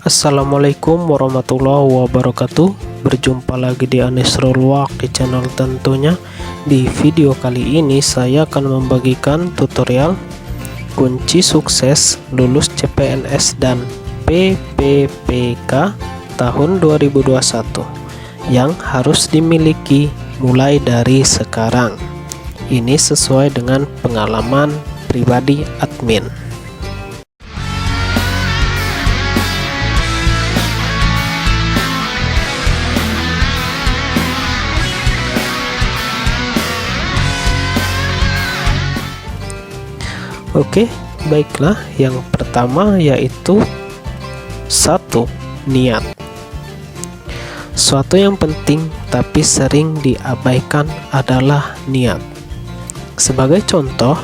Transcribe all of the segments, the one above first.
Assalamualaikum warahmatullahi wabarakatuh. Berjumpa lagi di Anisrul Waq di channel tentunya. Di video kali ini saya akan membagikan tutorial kunci sukses lulus CPNS dan PPPK tahun 2021 yang harus dimiliki mulai dari sekarang. Ini sesuai dengan pengalaman pribadi admin. Oke, baiklah. Yang pertama yaitu 1. Niat. Suatu yang penting tapi sering diabaikan adalah niat. Sebagai contoh,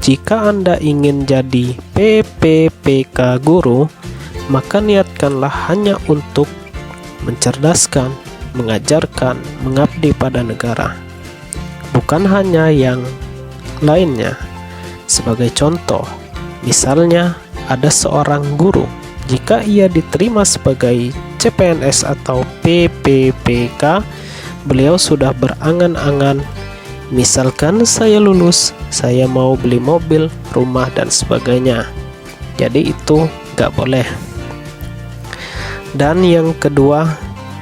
jika Anda ingin jadi PPPK guru, maka niatkanlah hanya untuk mencerdaskan, mengajarkan, mengabdi pada negara, bukan hanya yang lainnya. Sebagai contoh, misalnya ada seorang guru, jika ia diterima sebagai CPNS atau PPPK, beliau sudah berangan-angan, misalkan saya lulus, saya mau beli mobil, rumah, dan sebagainya. Jadi itu gak boleh. Dan yang kedua,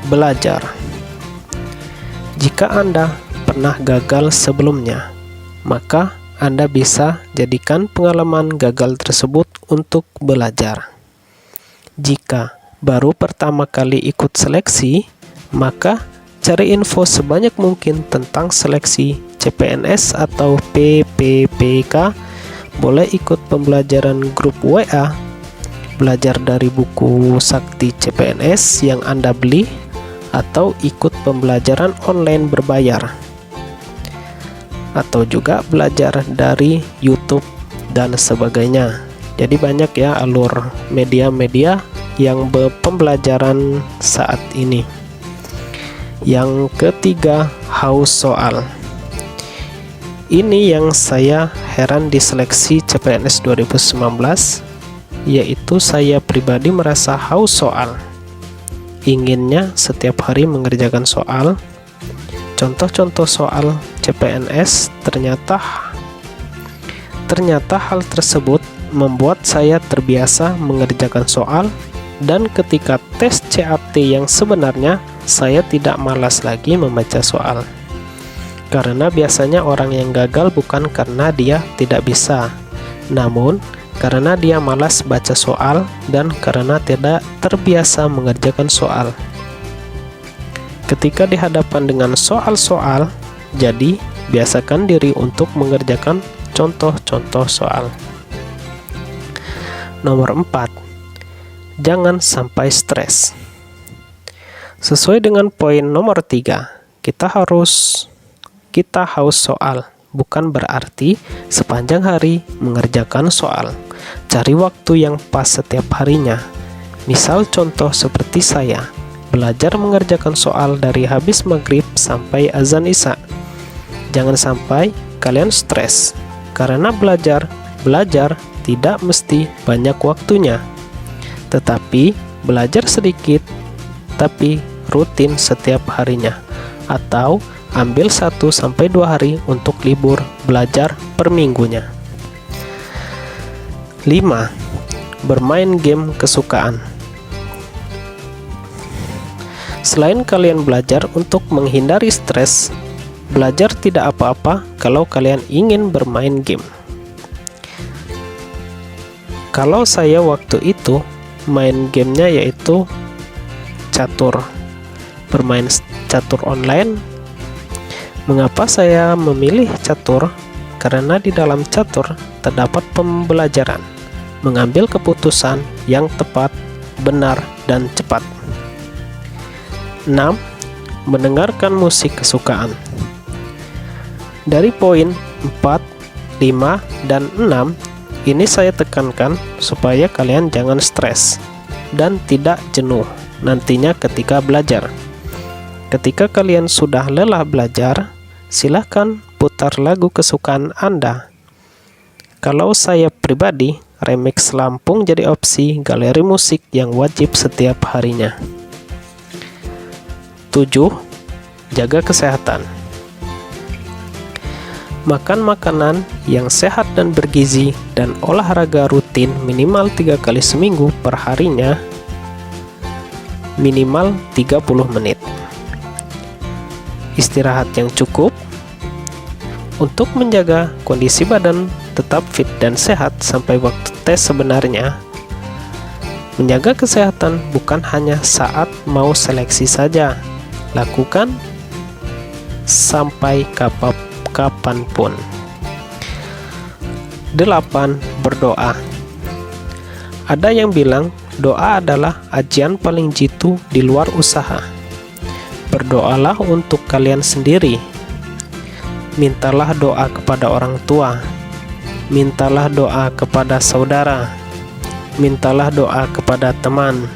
belajar. Jika Anda pernah gagal sebelumnya, maka Anda bisa jadikan pengalaman gagal tersebut untuk belajar. Jika baru pertama kali ikut seleksi, maka cari info sebanyak mungkin tentang seleksi CPNS atau PPPK. Boleh ikut pembelajaran grup WA, belajar dari buku Sakti CPNS yang Anda beli, atau ikut pembelajaran online berbayar, atau juga belajar dari YouTube dan sebagainya. Jadi banyak ya alur media-media yang pembelajaran saat ini. Yang ketiga, haus soal. Ini yang saya heran di seleksi CPNS 2019, yaitu saya pribadi merasa haus soal. Inginnya setiap hari mengerjakan soal. Contoh-contoh soal CPNS, ternyata hal tersebut membuat saya terbiasa mengerjakan soal, dan ketika tes CAT yang sebenarnya saya tidak malas lagi membaca soal. Karena biasanya orang yang gagal bukan karena dia tidak bisa, namun karena dia malas baca soal dan karena tidak terbiasa mengerjakan soal. Ketika dihadapkan dengan soal-soal, jadi biasakan diri untuk mengerjakan contoh-contoh soal. Nomor 4, jangan sampai stres. Sesuai dengan poin nomor 3, kita haus soal, bukan berarti sepanjang hari mengerjakan soal. Cari waktu yang pas setiap harinya. Misal contoh seperti saya, belajar mengerjakan soal dari habis maghrib sampai azan isya. Jangan sampai kalian stres, karena belajar tidak mesti banyak waktunya. Tetapi belajar sedikit, tapi rutin setiap harinya. Atau ambil 1-2 hari untuk libur belajar per minggunya. 5. Bermain game kesukaan. Selain kalian belajar untuk menghindari stres, belajar tidak apa-apa kalau kalian ingin bermain game. Kalau saya waktu itu main gamenya yaitu catur, bermain catur online. Mengapa saya memilih catur? Karena di dalam catur terdapat pembelajaran, mengambil keputusan yang tepat, benar, dan cepat. 6. Mendengarkan musik kesukaan. Dari poin 4, 5, dan 6, ini saya tekankan supaya kalian jangan stres dan tidak jenuh nantinya ketika belajar. Ketika kalian sudah lelah belajar, silahkan putar lagu kesukaan Anda. Kalau saya pribadi, remix Lampung jadi opsi galeri musik yang wajib setiap harinya. 7. Jaga kesehatan. Makan makanan yang sehat dan bergizi dan olahraga rutin minimal 3 kali seminggu per harinya, minimal 30 menit. Istirahat yang cukup untuk menjaga kondisi badan tetap fit dan sehat sampai waktu tes sebenarnya. Menjaga kesehatan bukan hanya saat mau seleksi saja, lakukan sampai kapanpun. 8. Berdoa. Ada yang bilang doa adalah ajian paling jitu di luar usaha. Berdoalah untuk kalian sendiri. Mintalah doa kepada orang tua. Mintalah doa kepada saudara. Mintalah doa kepada teman.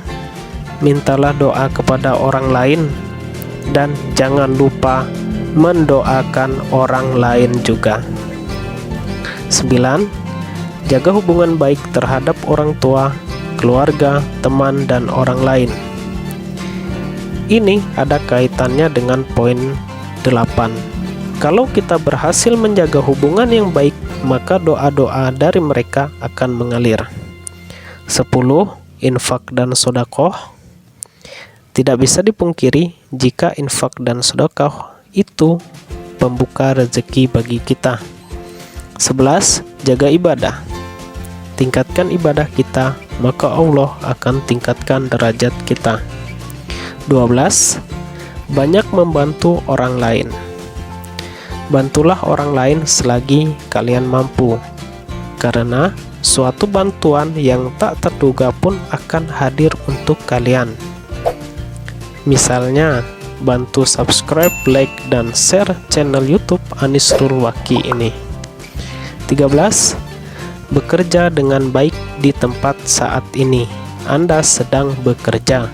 Mintalah doa kepada orang lain. Dan jangan lupa mendoakan orang lain juga. 9. Jaga hubungan baik terhadap orang tua, keluarga, teman, dan orang lain. Ini ada kaitannya dengan poin 8. Kalau kita berhasil menjaga hubungan yang baik, maka doa-doa dari mereka akan mengalir. 10. Infak dan sedekah. Tidak bisa dipungkiri jika infak dan sedekah itu pembuka rezeki bagi kita. 11. Jaga ibadah. Tingkatkan ibadah kita, maka Allah akan tingkatkan derajat kita. 12. Banyak membantu orang lain. Bantulah orang lain selagi kalian mampu, karena suatu bantuan yang tak terduga pun akan hadir untuk kalian. Misalnya, bantu subscribe, like, dan share channel YouTube Anisrul Waki ini. 13. Bekerja dengan baik di tempat saat ini Anda sedang bekerja.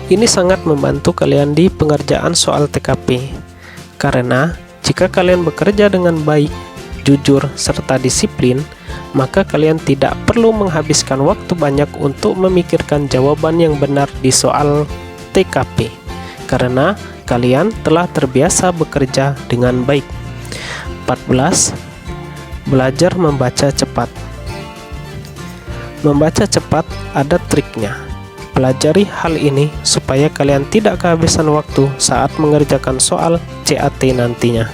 Ini sangat membantu kalian di pengerjaan soal TKP, karena jika kalian bekerja dengan baik, jujur, serta disiplin, maka kalian tidak perlu menghabiskan waktu banyak untuk memikirkan jawaban yang benar di soal TKP, karena kalian telah terbiasa bekerja dengan baik. 14. Belajar membaca cepat. Membaca cepat ada triknya. Pelajari hal ini supaya kalian tidak kehabisan waktu saat mengerjakan soal CAT nantinya.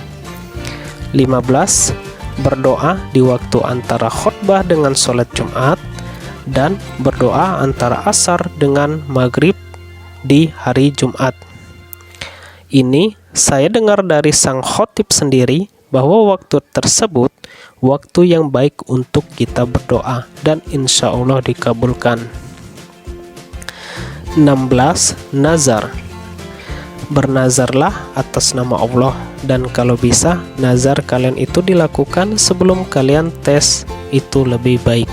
15. Berdoa di waktu antara khutbah dengan sholat Jumat, dan berdoa antara asar dengan maghrib di hari Jumat. Ini saya dengar dari sang khotib sendiri bahwa waktu tersebut waktu yang baik untuk kita berdoa dan insya Allah dikabulkan. 16. Nazar. Bernazarlah atas nama Allah, dan kalau bisa nazar kalian itu dilakukan sebelum kalian tes, itu lebih baik.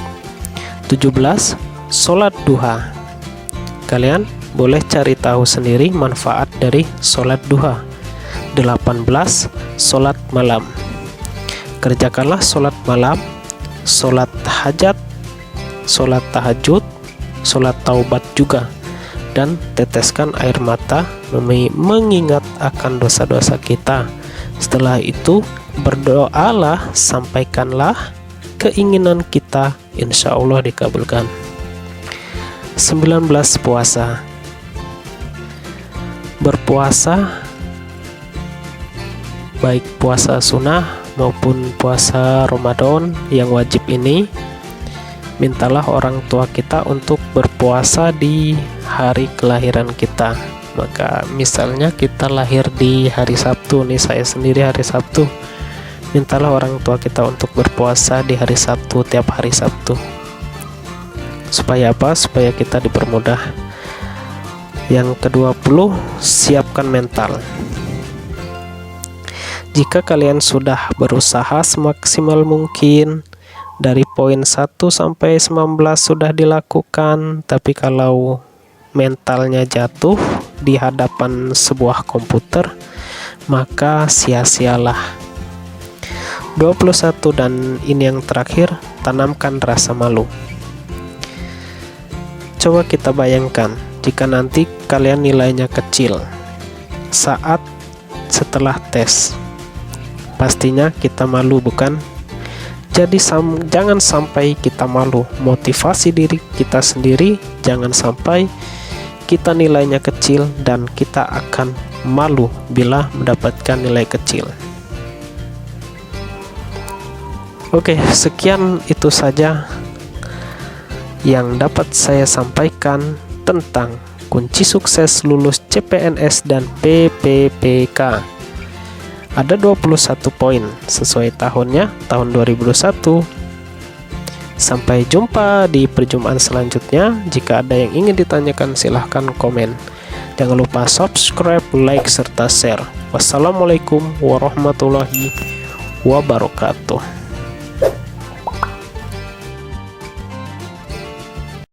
17. Sholat duha. Kalian boleh cari tahu sendiri manfaat dari sholat duha. 18. Sholat malam. Kerjakanlah sholat malam, sholat hajat, sholat tahajud, sholat taubat juga, dan teteskan air mata mengingat akan dosa-dosa kita. Setelah itu berdoalah, sampaikanlah keinginan kita, insya Allah dikabulkan. 19. Puasa. Berpuasa, baik puasa sunnah maupun puasa Ramadan yang wajib ini, mintalah orang tua kita untuk berpuasa di hari kelahiran kita. Maka misalnya kita lahir di hari Sabtu nih, saya sendiri hari Sabtu, mintalah orang tua kita untuk berpuasa di hari Sabtu, tiap hari Sabtu. Supaya apa? Supaya kita dipermudah. Yang ke-20, siapkan mental. Jika kalian sudah berusaha semaksimal mungkin, dari poin 1 sampai 19 sudah dilakukan, tapi kalau mentalnya jatuh di hadapan sebuah komputer, maka sia-sialah. 21 dan ini yang terakhir, tanamkan rasa malu. Coba kita bayangkan jika nanti kalian nilainya kecil saat setelah tes. Pastinya kita malu, bukan? Jadi jangan sampai kita malu. Motivasi diri kita sendiri, jangan sampai kita nilainya kecil dan kita akan malu bila mendapatkan nilai kecil. Oke, sekian itu saja yang dapat saya sampaikan tentang kunci sukses lulus CPNS dan PPPK. Ada 21 poin sesuai tahunnya, tahun 2021. Sampai jumpa di perjumpaan selanjutnya. Jika ada yang ingin ditanyakan silahkan komen. Jangan lupa subscribe, like, serta share. Wassalamualaikum warahmatullahi wabarakatuh.